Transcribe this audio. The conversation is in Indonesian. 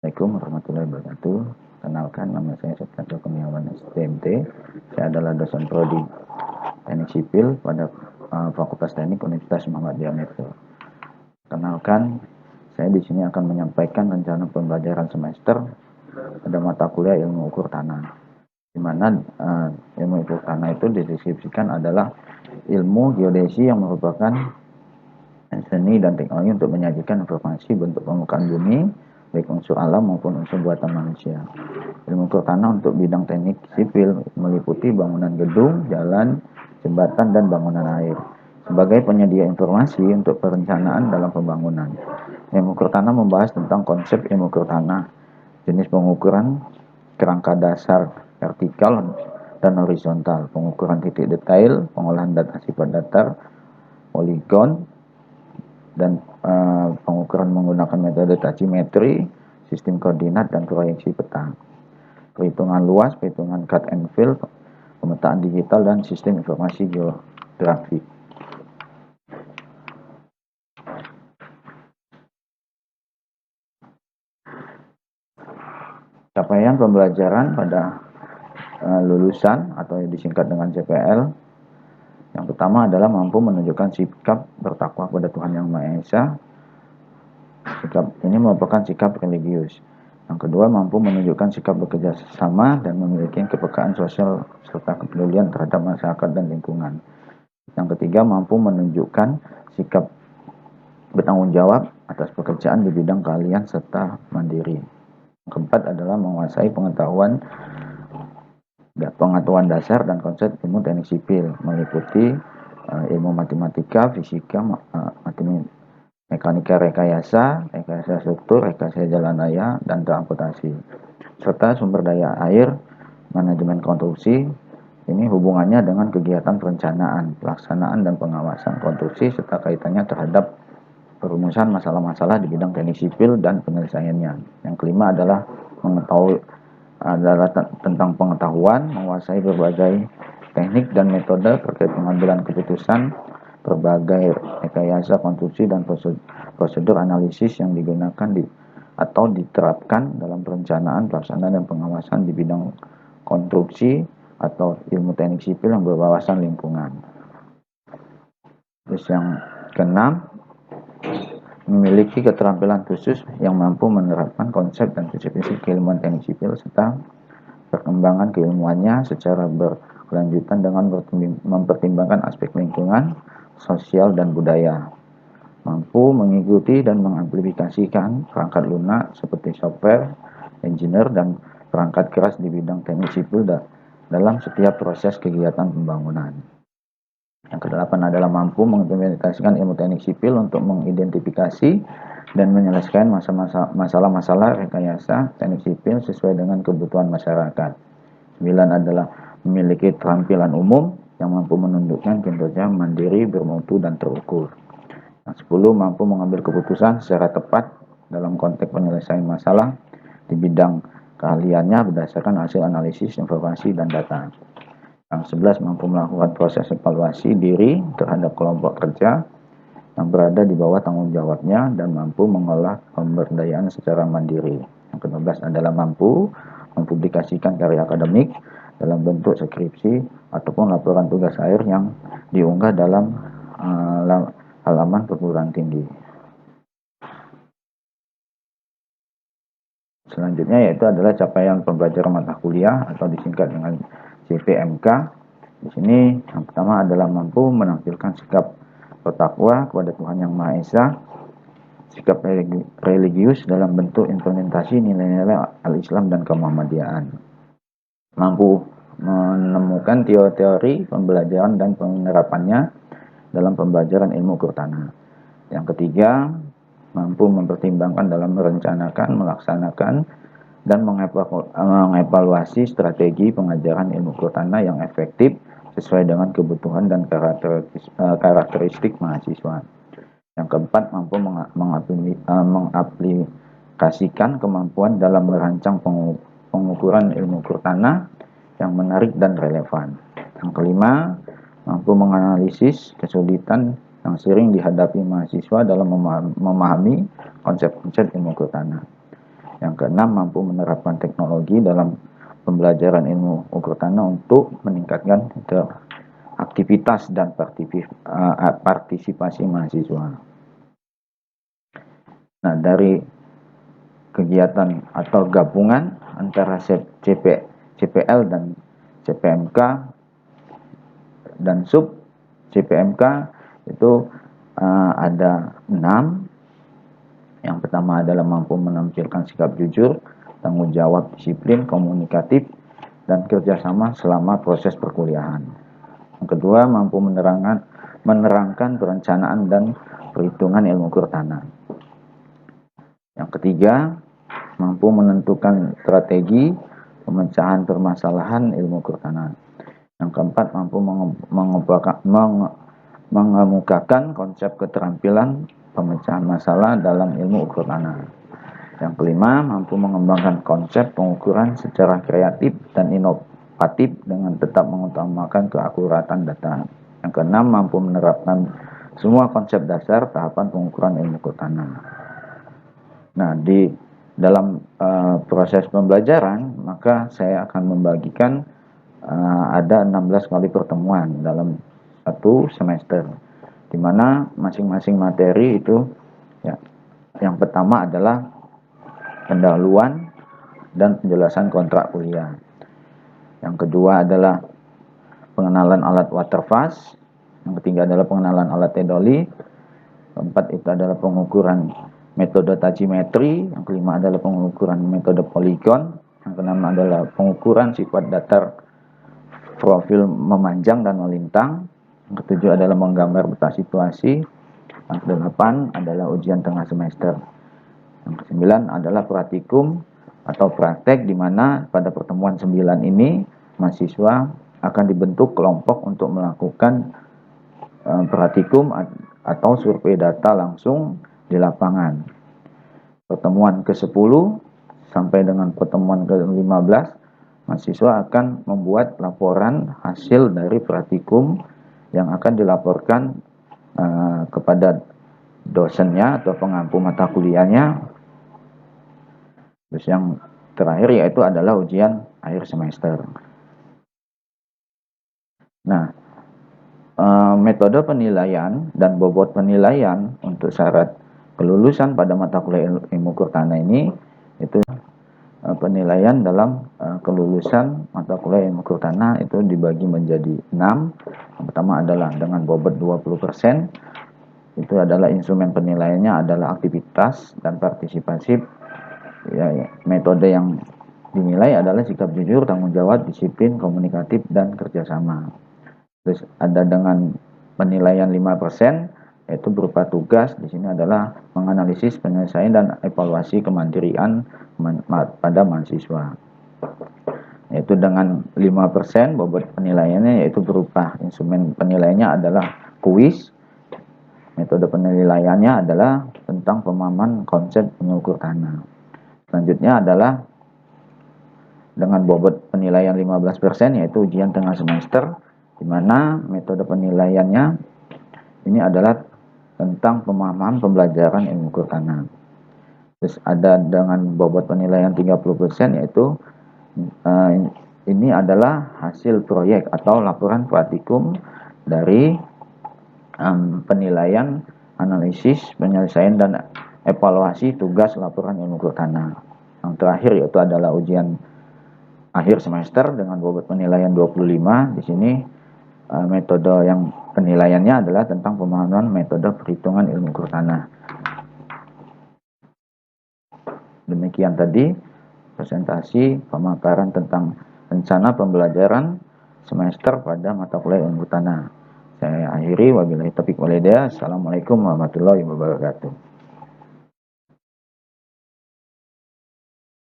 Assalamualaikum warahmatullahi wabarakatuh. Kenalkan, nama saya Septianto Kurniawan STMT. Saya adalah dosen prodi Teknik Sipil pada Fakultas Teknik Universitas Muhammadiyah Metro. Kenalkan, saya di sini akan menyampaikan rencana pembelajaran semester pada mata kuliah ilmu ukur tanah, di mana ilmu ukur tanah itu dideskripsikan adalah ilmu geodesi yang merupakan seni dan teknologi untuk menyajikan informasi bentuk permukaan bumi, baik unsur alam maupun unsur buatan manusia. Ilmu ukur tanah untuk bidang teknik sipil meliputi bangunan gedung, jalan, jembatan, dan bangunan air. Sebagai penyedia informasi untuk perencanaan dalam pembangunan, ilmu ukur tanah membahas tentang konsep ilmu ukur tanah, jenis pengukuran, kerangka dasar vertikal dan horizontal, pengukuran titik detail, pengolahan data sifat datar, poligon, dan pengukuran menggunakan metode tachymetry, sistem koordinat, dan proyeksi peta, perhitungan luas, perhitungan cut and fill, pemetaan digital, dan sistem informasi geografik. Capaian pembelajaran pada lulusan atau disingkat dengan CPL. Yang pertama adalah mampu menunjukkan sikap bertakwa kepada Tuhan Yang Maha Esa. Sikap ini merupakan sikap religius. Yang kedua, mampu menunjukkan sikap bekerja sama dan memiliki kepekaan sosial serta kepedulian terhadap masyarakat dan lingkungan. Yang ketiga, mampu menunjukkan sikap bertanggung jawab atas pekerjaan di bidang keahlian serta mandiri. Yang keempat adalah menguasai pengetahuan dasar dan konsep ilmu teknik sipil, meliputi ilmu matematika, fisika, mekanika rekayasa struktur, rekayasa jalan raya, dan transportasi, serta sumber daya air, manajemen konstruksi. Ini hubungannya dengan kegiatan perencanaan, pelaksanaan, dan pengawasan konstruksi serta kaitannya terhadap perumusan masalah-masalah di bidang teknik sipil dan penyelesaiannya. Yang kelima adalah tentang pengetahuan, menguasai berbagai teknik dan metode terkait pengambilan keputusan, berbagai rekayasa konstruksi, dan prosedur analisis yang digunakan atau diterapkan dalam perencanaan, pelaksanaan, dan pengawasan di bidang konstruksi atau ilmu teknik sipil yang berwawasan lingkungan. Terus yang keenam, memiliki keterampilan khusus yang mampu menerapkan konsep dan prinsip-prinsip keilmuan teknik sipil serta perkembangan keilmuannya secara berkelanjutan dengan mempertimbangkan aspek lingkungan, sosial, dan budaya. Mampu mengikuti dan mengaplikasikan perangkat lunak seperti software, engineer, dan perangkat keras di bidang teknik sipil dalam setiap proses kegiatan pembangunan. Yang kedelapan adalah mampu mengimplementasikan ilmu teknik sipil untuk mengidentifikasi dan menyelesaikan masalah-masalah rekayasa teknik sipil sesuai dengan kebutuhan masyarakat. 9 adalah memiliki keterampilan umum yang mampu menunjukkan kinerja mandiri, bermutu, dan terukur. Yang 10, mampu mengambil keputusan secara tepat dalam konteks penyelesaian masalah di bidang keahliannya berdasarkan hasil analisis informasi dan data. Yang 11, mampu melakukan proses evaluasi diri terhadap kelompok kerja yang berada di bawah tanggung jawabnya dan mampu mengolah pemberdayaan secara mandiri. Yang ke-12 adalah mampu mempublikasikan karya akademik dalam bentuk skripsi ataupun laporan tugas akhir yang diunggah dalam halaman perguruan tinggi. Selanjutnya yaitu adalah capaian pembelajaran mata kuliah atau disingkat dengan CPMK. Di sini yang pertama adalah mampu menampilkan sikap bertakwa kepada Tuhan Yang Maha Esa, sikap religius dalam bentuk implementasi nilai-nilai al-Islam dan kemuhammadiaan. Mampu menemukan teori-teori pembelajaran dan penerapannya dalam pembelajaran ilmu ukur tanah. Yang ketiga, mampu mempertimbangkan dalam merencanakan, melaksanakan, dan mengevaluasi strategi pengajaran ilmu ukur tanah yang efektif sesuai dengan kebutuhan dan karakteristik mahasiswa. Yang keempat, mampu mengaplikasikan kemampuan dalam merancang pengukuran ilmu ukur tanah yang menarik dan relevan. Yang kelima, mampu menganalisis kesulitan yang sering dihadapi mahasiswa dalam memahami konsep-konsep ilmu ukur tanah. Yang keenam, mampu menerapkan teknologi dalam pembelajaran ilmu ukur tanah untuk meningkatkan aktivitas dan partisipasi mahasiswa. Nah, dari kegiatan atau gabungan antara CPL dan CPMK dan sub CPMK itu ada 6. Yang pertama adalah mampu menampilkan sikap jujur, tanggung jawab, disiplin, komunikatif, dan kerjasama selama proses perkuliahan. Yang kedua, mampu menerangkan perencanaan dan perhitungan ilmu ukur tanah. Yang ketiga, mampu menentukan strategi pemecahan permasalahan ilmu ukur tanah. Yang keempat, mampu mengemukakan konsep keterampilan pemecahan masalah dalam ilmu ukur tanah. Yang kelima, mampu mengembangkan konsep pengukuran secara kreatif dan inovatif dengan tetap mengutamakan keakuratan data. Yang keenam, mampu menerapkan semua konsep dasar tahapan pengukuran ilmu ukur tanah. Nah, di dalam proses pembelajaran, maka saya akan membagikan ada 16 kali pertemuan dalam satu semester, di mana masing-masing materi itu ya, yang pertama adalah pendahuluan dan penjelasan kontrak kuliah. Yang kedua adalah pengenalan alat water fast. Yang ketiga adalah pengenalan alat tedoli. Keempat itu adalah pengukuran metode tachimetri. Yang kelima adalah pengukuran metode poligon. Yang keenam adalah pengukuran sifat datar profil memanjang dan melintang. Yang ketujuh adalah menggambar peta situasi. Yang kedelapan adalah ujian tengah semester. Yang kesembilan adalah praktikum atau praktek, di mana pada pertemuan 9 ini mahasiswa akan dibentuk kelompok untuk melakukan praktikum atau survei data langsung di lapangan. Pertemuan ke-10 sampai dengan pertemuan ke-15, mahasiswa akan membuat laporan hasil dari praktikum yang akan dilaporkan kepada dosennya atau pengampu mata kuliahnya. Terus yang terakhir yaitu adalah ujian akhir semester. Nah, metode penilaian dan bobot penilaian untuk syarat kelulusan pada mata kuliah ilmu ukur tanah ini itu penilaian dalam kelulusan mata kuliah ilmu ukur tanah itu dibagi menjadi 6. Yang pertama adalah dengan bobot 20%. Itu adalah instrumen penilaiannya adalah aktivitas dan partisipasi. Ya, metode yang dinilai adalah sikap jujur, tanggung jawab, disiplin, komunikatif, dan kerjasama. Terus ada dengan penilaian 5%, yaitu berupa tugas. Di sini adalah menganalisis, penyelesaian, dan evaluasi kemandirian pada mahasiswa. Yaitu dengan 5% bobot penilaiannya yaitu berupa instrumen penilaiannya adalah kuis. Metode penilaiannya adalah tentang pemahaman konsep pengukur tanah. Selanjutnya adalah dengan bobot penilaian 15% yaitu ujian tengah semester, di mana metode penilaiannya ini adalah tentang pemahaman pembelajaran ilmu ukur tanah. Terus ada dengan bobot penilaian 30% yaitu ini adalah hasil proyek atau laporan praktikum dari penilaian, analisis, penyelesaian, dan evaluasi tugas laporan ilmu ukur tanah. Yang terakhir yaitu adalah ujian akhir semester dengan bobot penilaian 25. Di sini metode yang penilaiannya adalah tentang pemahaman metode perhitungan ilmu ukur tanah. Demikian tadi presentasi pemaparan tentang rencana pembelajaran semester pada mata kuliah ilmu tanah. Saya akhiri, wabillahi taufiq wal hidayah. Assalamualaikum warahmatullahi wabarakatuh.